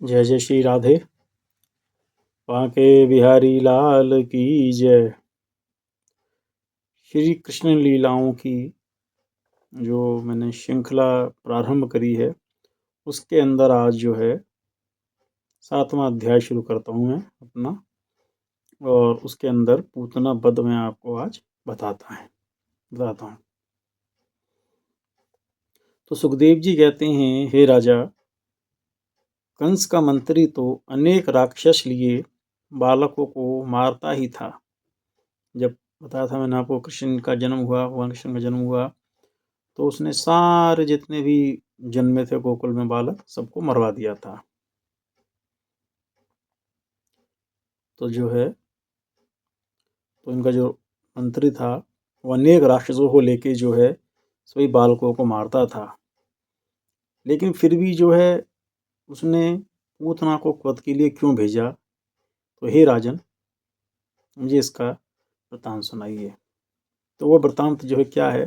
जय जय श्री राधे। बांके बिहारी लाल की जय। श्री कृष्ण लीलाओं की जो मैंने श्रृंखला प्रारंभ करी है, उसके अंदर आज जो है 7वां अध्याय शुरू करता हूँ मैं अपना, और उसके अंदर पूतना वध मैं आपको आज बताता हूँ। तो सुखदेव जी कहते हैं, हे राजा, कंस का मंत्री तो अनेक राक्षस लिए बालकों को मारता ही था। जब बताया था मैंने आपको कृष्ण का जन्म हुआ, भगवान कृष्ण का जन्म हुआ, तो उसने सारे जितने भी जन्मे थे गोकुल में बालक, सबको मरवा दिया था। तो जो है, तो इनका जो मंत्री था वो अनेक राक्षसों को लेके जो है सभी बालकों को मारता था। लेकिन फिर भी जो है उसने पूतना को वध के लिए क्यों भेजा? तो हे राजन, मुझे इसका वृतांत सुनाइए। तो वो वृतांत जो है क्या है?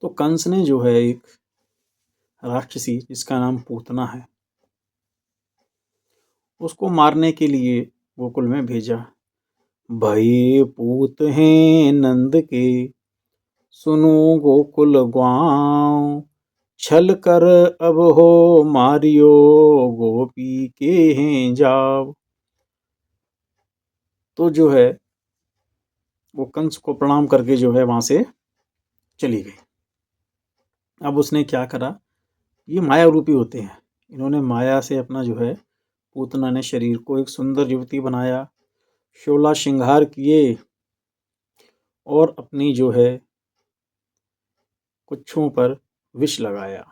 तो कंस ने जो है एक राक्षसी जिसका नाम पूतना है, उसको मारने के लिए गोकुल में भेजा। भये पूत हैं नंद के, सुनो गोकुल ग्वाम, छल कर अब हो मारियो, गोपी के हैं जाव। तो जो है वो कंस को प्रणाम करके जो है वहां से चली गई। अब उसने क्या करा? ये माया रूपी होते हैं, इन्होंने माया से अपना जो है पूतना ने शरीर को एक सुंदर युवती बनाया, 16 श्रृंगार किए, और अपनी जो है कुच्छों पर विष लगाया,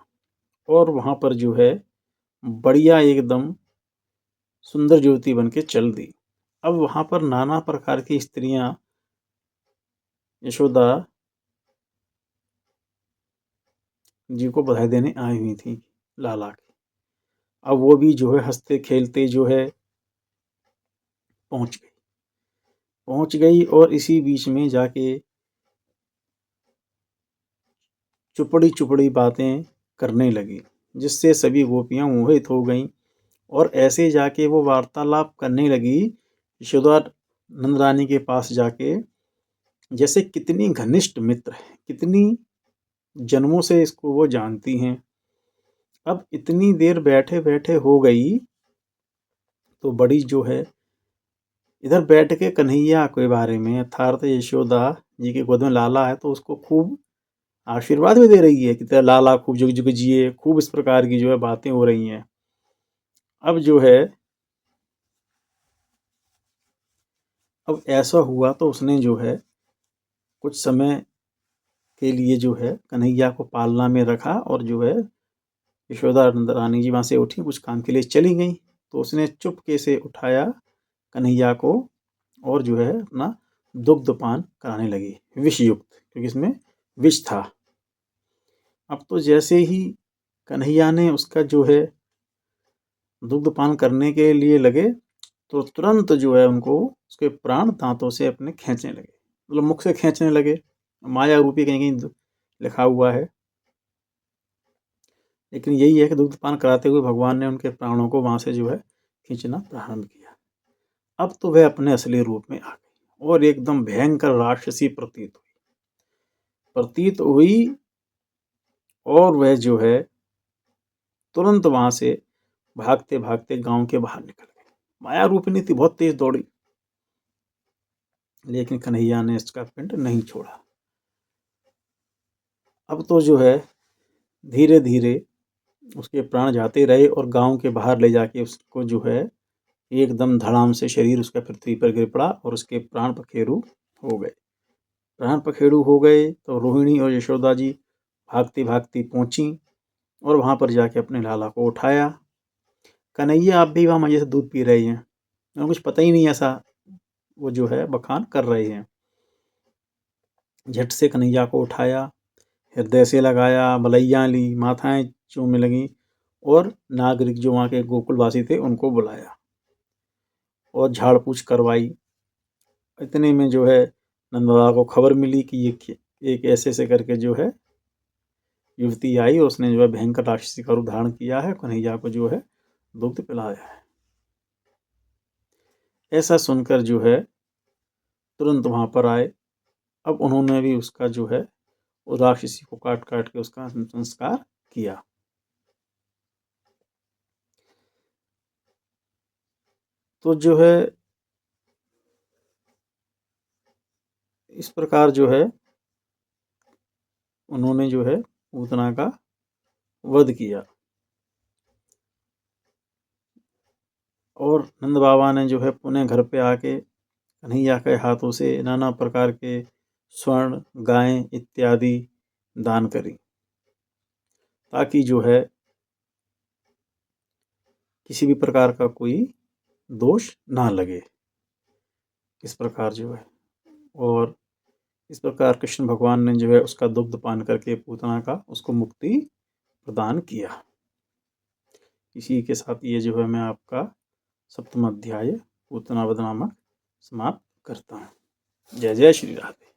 और वहां पर जो है बढ़िया एकदम सुंदर युवती बन के चल दी। अब वहां पर नाना प्रकार की स्त्रियां यशोदा जी को बधाई देने आई हुई थी लाला की। अब वो भी जो है हंसते खेलते जो है पहुंच गई और इसी बीच में जाके चुपड़ी चुपड़ी बातें करने लगी, जिससे सभी गोपियां मोहित हो गईं। और ऐसे जाके वो वार्तालाप करने लगी यशोदा नंद रानी के पास जाके, जैसे कितनी घनिष्ठ मित्र है, कितनी जन्मों से इसको वो जानती हैं। अब इतनी देर बैठे बैठे हो गई, तो बड़ी जो है इधर बैठ के कन्हैया के बारे में, अर्थात यशोदा जी के गोद में लाला है, तो उसको खूब आशीर्वाद भी दे रही है कि तेरा लाला खूब जुग जुग जिए, खूब इस प्रकार की जो है बातें हो रही हैं। अब जो है, अब ऐसा हुआ तो उसने जो है कुछ समय के लिए जो है कन्हैया को पालना में रखा, और जो है यशोदा रानी जी वहाँ से उठी, कुछ काम के लिए चली गई। तो उसने चुपके से उठाया कन्हैया को, और जो है अपना दुग्धपान कराने लगी, विष युक्त, क्योंकि इसमें विष था। अब तो जैसे ही कन्हैया ने उसका जो है दुग्धपान करने के लिए लगे, तो तुरंत जो है उनको उसके प्राण दांतों से अपने खींचने लगे, मतलब मुख से खींचने लगे। माया रूपी कहीं कहीं लिखा हुआ है, लेकिन यही है कि दुग्धपान कराते हुए भगवान ने उनके प्राणों को वहां से जो है खींचना प्रारंभ किया। अब तो वह अपने असली रूप में आ गई और एकदम भयंकर राक्षसी प्रतीत हुई, और वह जो है तुरंत वहां से भागते भागते गांव के बाहर निकल गई। माया रूपिणी थी, बहुत तेज दौड़ी, लेकिन कन्हैया ने इसका पिंड नहीं छोड़ा। अब तो जो है धीरे धीरे उसके प्राण जाते रहे, और गांव के बाहर ले जाके उसको जो है एकदम धड़ाम से शरीर उसका पृथ्वी पर गिर पड़ा, और उसके प्राण पखेरु हो गए। प्राण पखेरु हो गए तो रोहिणी और यशोदा जी भागती भागती पहुंची, और वहां पर जाके अपने लाला को उठाया। कन्हैया आप भी वहां मजे से दूध पी रहे हैं, उनको कुछ पता ही नहीं, ऐसा वो जो है बखान कर रहे हैं। झट से कन्हैया को उठाया, हृदय से लगाया, बलैया ली, माथाएं चूमने लगी, और नागरिक जो वहाँ के गोकुलवासी थे उनको बुलाया और झाड़ पूछ करवाई। इतने में जो है नंद बाबा को खबर मिली कि ये एक ऐसे ऐसे करके जो है युवती आई और उसने जो है भयंकर राक्षसी का रूप धारण किया है, कन्हैया को जो है दुग्ध पिलाया है। ऐसा सुनकर जो है तुरंत वहां पर आए। अब उन्होंने भी उसका जो है वो राक्षसी को काट काट के उसका संस्कार किया। तो जो है इस प्रकार जो है उन्होंने जो है पूतना का वध किया। और नंद बाबा ने जो है पुनः घर पे आके कन्हैया के हाथों से नाना प्रकार के स्वर्ण, गायें इत्यादि दान करी, ताकि जो है किसी भी प्रकार का कोई दोष ना लगे। इस प्रकार जो है, और इस प्रकार कृष्ण भगवान ने जो है उसका दुग्ध पान करके पूतना का उसको मुक्ति प्रदान किया। इसी के साथ ये जो है मैं आपका 7वां अध्याय पूतनावध नामक समाप्त करता हूँ। जय जय श्री राधे।